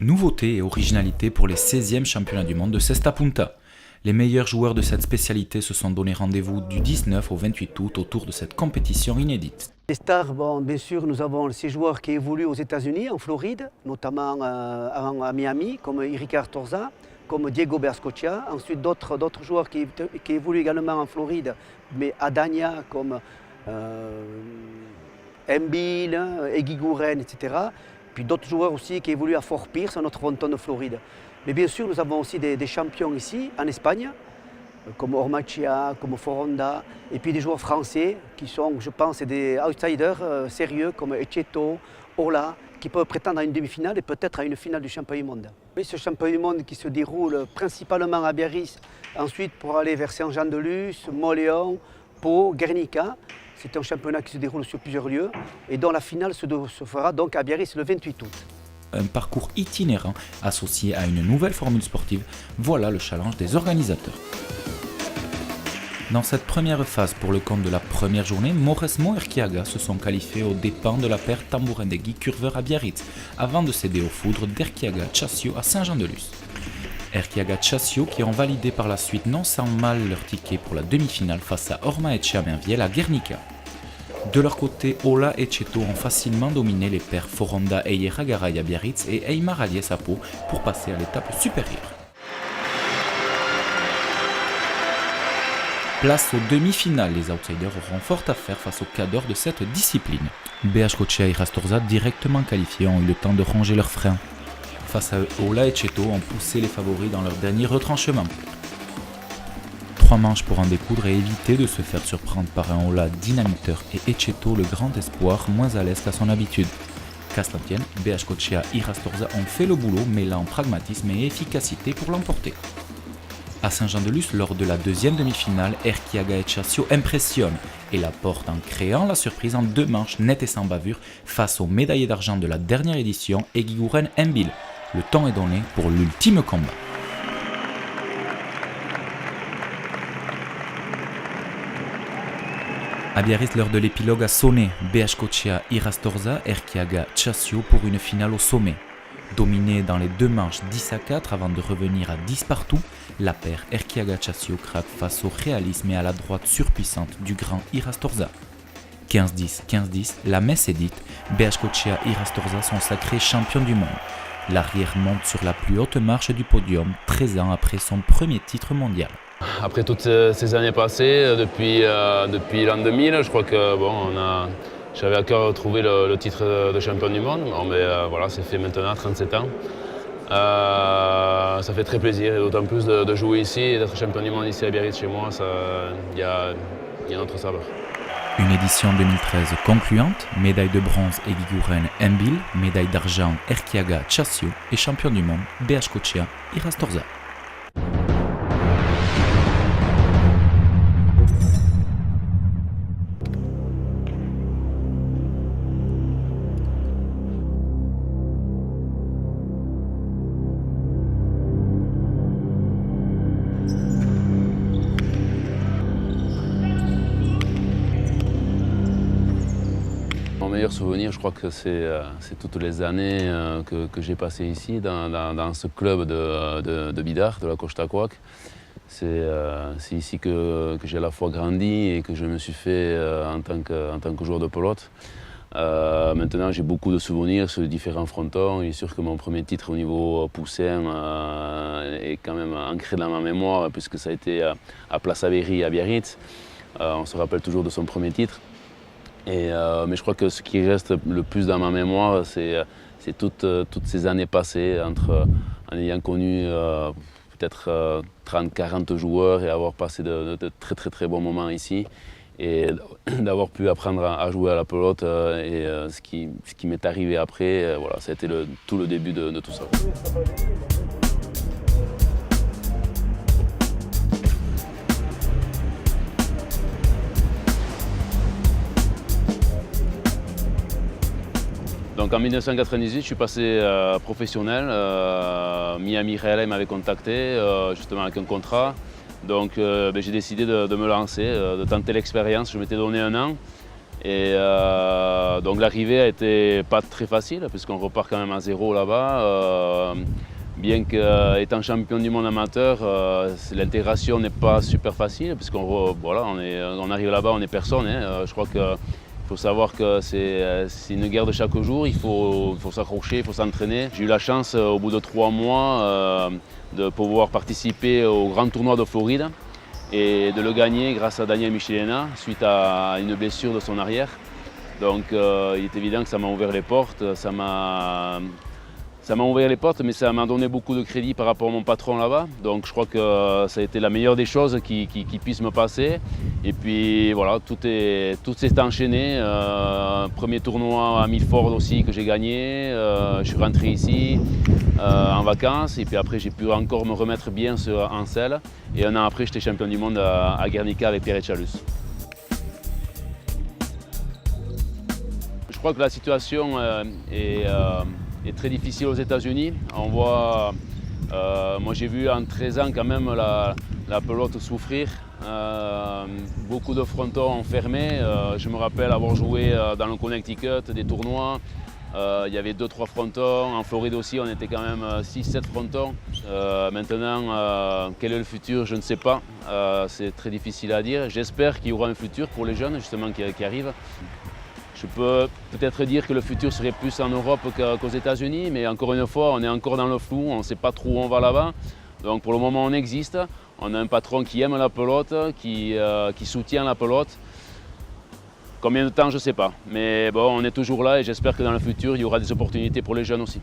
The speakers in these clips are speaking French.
Nouveauté et originalité pour les 16e championnats du monde de Cesta Punta. Les meilleurs joueurs de cette spécialité se sont donné rendez-vous du 19 au 28 août autour de cette compétition inédite. Les stars, bon, bien sûr, nous avons ces joueurs qui évoluent aux États-Unis, en Floride, notamment à Miami, comme Iricar Torza, comme Diego Berscoccia. Ensuite, d'autres joueurs qui évoluent également en Floride, mais à Dania, comme Embiid, Eguiguren, etc. Puis d'autres joueurs aussi qui évoluent à Fort Pierce, notre fronton de Floride. Mais bien sûr, nous avons aussi des champions ici, en Espagne, comme Ormachia, comme Foronda, et puis des joueurs français qui sont, je pense, des outsiders sérieux comme Ecceto, Ola, qui peuvent prétendre à une demi-finale et peut-être à une finale du championnat du monde. Oui, ce championnat du monde qui se déroule principalement à Biarritz, ensuite pour aller vers Saint-Jean-de-Luz, Moléon, Pau, Guernica. C'est un championnat qui se déroule sur plusieurs lieux et dont la finale se fera donc à Biarritz le 28 août. Un parcours itinérant associé à une nouvelle formule sportive, voilà le challenge des organisateurs. Dans cette première phase pour le compte de la première journée, Mauresmo et Erquiaga se sont qualifiés aux dépens de la paire Tambourendegui Curveur à Biarritz, avant de céder aux foudres d'Erquiaga Chassio à Saint-Jean-de-Luz. Erquiaga Chassio qui ont validé par la suite non sans mal leur ticket pour la demi-finale face à Ormaechea Merviel à Guernica. De leur côté, Ola et Cheto ont facilement dominé les paires Foronda et Garay à Biarritz et Eymar Aliès à Pau pour passer à l'étape supérieure. Place aux demi-finales, les outsiders auront fort à faire face aux cadors de cette discipline. Beaskochea et Rastorza, directement qualifiés, ont eu le temps de ranger leurs freins. Face à eux, Ola et Cheto ont poussé les favoris dans leur dernier retranchement. 3 manches pour en découdre et éviter de se faire surprendre par un Ola dynamiteur et Ecceto le grand espoir moins à l'aise qu'à son habitude. Qu'à cela tienne, Beaskochea et Rastorza ont fait le boulot mêlant pragmatisme et efficacité pour l'emporter. À Saint-Jean-de-Luz, lors de la deuxième demi-finale, Erquiaga et Chassio impressionnent et la portent en créant la surprise en 2 manches nettes et sans bavure face aux médaillés d'argent de la dernière édition, Eguiguren Embiid. Le temps est donné pour l'ultime combat. À Biarritz, l'heure de l'épilogue a sonné. Beaskochea, Irastorza, Erquiaga, Chassio pour une finale au sommet. Dominée dans les 2 manches 10-4 avant de revenir à 10 partout, la paire Erquiaga-Chassio craque face au réalisme et à la droite surpuissante du grand Irastorza. 15-10, 15-10, la messe est dite, Beaskochea et Irastorza sont sacrés champions du monde. L'arrière monte sur la plus haute marche du podium, 13 ans après son premier titre mondial. Après toutes ces années passées, depuis l'an 2000, je crois que j'avais à cœur de trouver le titre de champion du monde. Bon, mais voilà, c'est fait maintenant à 37 ans. Ça fait très plaisir, et d'autant plus de jouer ici et d'être champion du monde ici à Biarritz chez moi, il y a un autre saveur. Une édition 2013 concluante, médaille de bronze Eguiguren Embiid, médaille d'argent Erquiaga Chassio et champion du monde Beaskochea et Rastorza. Mon meilleur souvenir, je crois que c'est toutes les années que j'ai passées ici, dans ce club de Bidart, de la Costa Coac. C'est ici que j'ai à la fois grandi et que je me suis fait en tant que joueur de pelote. Maintenant, j'ai beaucoup de souvenirs sur les différents frontons. Il est sûr que mon premier titre au niveau poussin est quand même ancré dans ma mémoire, puisque ça a été à Place Avery à Biarritz. On se rappelle toujours de son premier titre. Mais je crois que ce qui reste le plus dans ma mémoire, c'est toutes ces années passées en ayant connu peut-être 30-40 joueurs et avoir passé de très bons moments ici. Et d'avoir pu apprendre à jouer à la pelote et ce qui m'est arrivé après, voilà, ça a été tout le début de tout ça. Donc en 1998, je suis passé professionnel. Miami Real m'avait contacté justement avec un contrat. Donc j'ai décidé de me lancer, de tenter l'expérience. Je m'étais donné 1 an. Et donc l'arrivée a été pas très facile puisqu'on repart quand même à 0 là-bas. Bien qu'étant champion du monde amateur, l'intégration n'est pas super facile puisqu'on voilà, on arrive là-bas, on est personne. Hein. Je crois qu'il faut savoir que c'est une guerre de chaque jour, il faut s'accrocher, il faut s'entraîner. J'ai eu la chance au bout de 3 mois de pouvoir participer au grand tournoi de Floride et de le gagner grâce à Daniel Michelena suite à une blessure de son arrière. Donc il est évident que ça m'a ouvert les portes, ça m'a ouvert les portes, mais ça m'a donné beaucoup de crédit par rapport à mon patron là-bas. Donc je crois que ça a été la meilleure des choses qui puisse me passer. Et puis voilà, tout s'est enchaîné. Premier tournoi à Milford aussi que j'ai gagné. Je suis rentré ici en vacances et puis après j'ai pu encore me remettre bien en selle. Et un an après, j'étais champion du monde à Guernica avec Pierre Chalus. Je crois que la situation est très difficile aux États-Unis. On voit, moi j'ai vu en 13 ans quand même la pelote souffrir. Beaucoup de frontons ont fermé. Je me rappelle avoir joué dans le Connecticut des tournois. Il y avait 2-3 frontons. En Floride aussi, on était quand même 6-7 frontons. Maintenant, quel est le futur? Je ne sais pas. C'est très difficile à dire. J'espère qu'il y aura un futur pour les jeunes justement qui arrivent. Je peux peut-être dire que le futur serait plus en Europe qu'aux États-Unis, mais encore une fois, on est encore dans le flou, on ne sait pas trop où on va là-bas. Donc pour le moment, on existe. On a un patron qui aime la pelote, qui soutient la pelote. Combien de temps, je ne sais pas. Mais bon, on est toujours là et j'espère que dans le futur, il y aura des opportunités pour les jeunes aussi.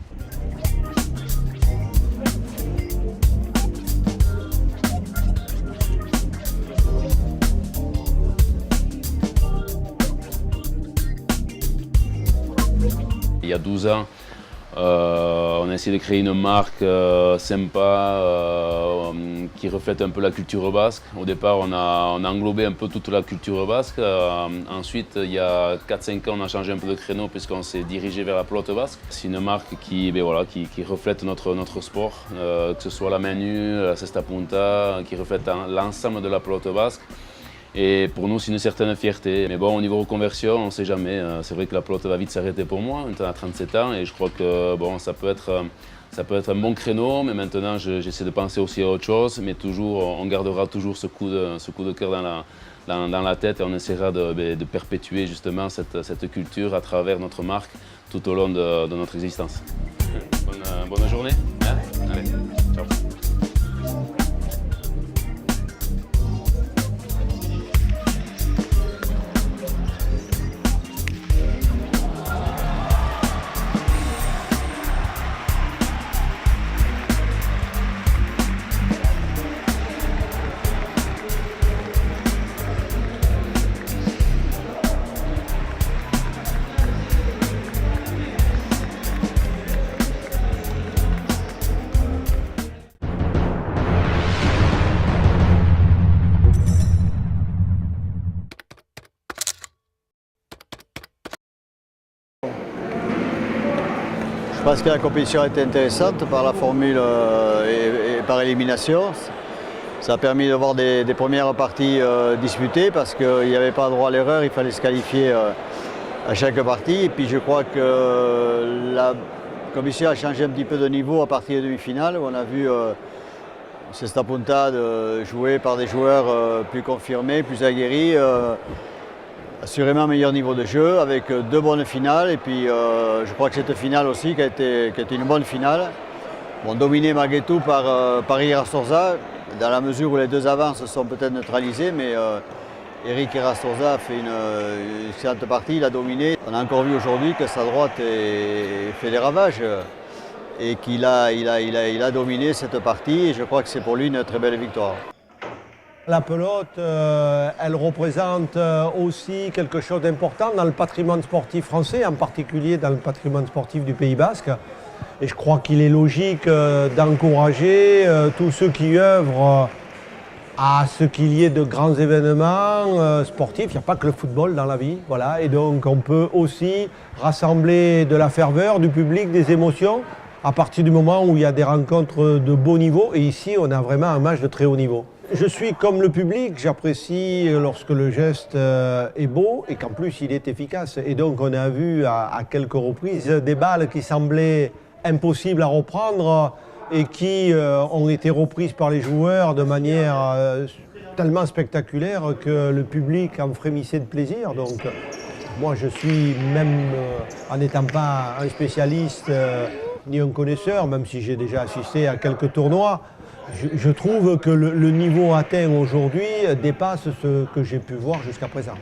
Il y a 12 ans, on a essayé de créer une marque sympa qui reflète un peu la culture basque. Au départ, on a englobé un peu toute la culture basque. Ensuite, il y a 4-5 ans, on a changé un peu de créneau puisqu'on s'est dirigé vers la pelote basque. C'est une marque qui reflète notre sport, que ce soit la main nue, la cesta punta, qui reflète l'ensemble de la pelote basque. Et pour nous, c'est une certaine fierté. Mais bon, au niveau reconversion, on ne sait jamais. C'est vrai que la pelote va vite s'arrêter pour moi, maintenant à 37 ans, et je crois que bon, ça peut être un bon créneau, mais maintenant j'essaie de penser aussi à autre chose, mais toujours, on gardera toujours ce coup de cœur dans la tête et on essaiera de perpétuer justement cette culture à travers notre marque tout au long de notre existence. Bonne journée. Hein? Allez, ciao. Je pense que la compétition a été intéressante par la formule et par élimination. Ça a permis de voir des premières parties disputées parce qu'il n'y avait pas droit à l'erreur, il fallait se qualifier à chaque partie. Et puis je crois que la commission a changé un petit peu de niveau à partir de demi-finale où on a vu Cesta Punta joué par des joueurs plus confirmés, plus aguerris. Assurément meilleur niveau de jeu avec 2 bonnes finales et puis je crois que cette finale aussi qui a été une bonne finale. Bon, dominé malgré tout par Irastorza dans la mesure où les 2 avances sont peut-être neutralisées, mais Eric Irastorza a fait une excellente partie, il a dominé. On a encore vu aujourd'hui que sa droite fait des ravages et qu'il a dominé cette partie et je crois que c'est pour lui une très belle victoire. La pelote, elle représente aussi quelque chose d'important dans le patrimoine sportif français, en particulier dans le patrimoine sportif du Pays Basque. Et je crois qu'il est logique d'encourager tous ceux qui œuvrent à ce qu'il y ait de grands événements sportifs. Il n'y a pas que le football dans la vie, voilà. Et donc on peut aussi rassembler de la ferveur, du public, des émotions à partir du moment où il y a des rencontres de beau niveau. Et ici, on a vraiment un match de très haut niveau. Je suis comme le public, j'apprécie lorsque le geste est beau et qu'en plus il est efficace. Et donc on a vu à quelques reprises des balles qui semblaient impossibles à reprendre et qui ont été reprises par les joueurs de manière tellement spectaculaire que le public en frémissait de plaisir. Donc moi je suis, même en n'étant pas un spécialiste ni un connaisseur, même si j'ai déjà assisté à quelques tournois, je trouve que le niveau atteint aujourd'hui dépasse ce que j'ai pu voir jusqu'à présent.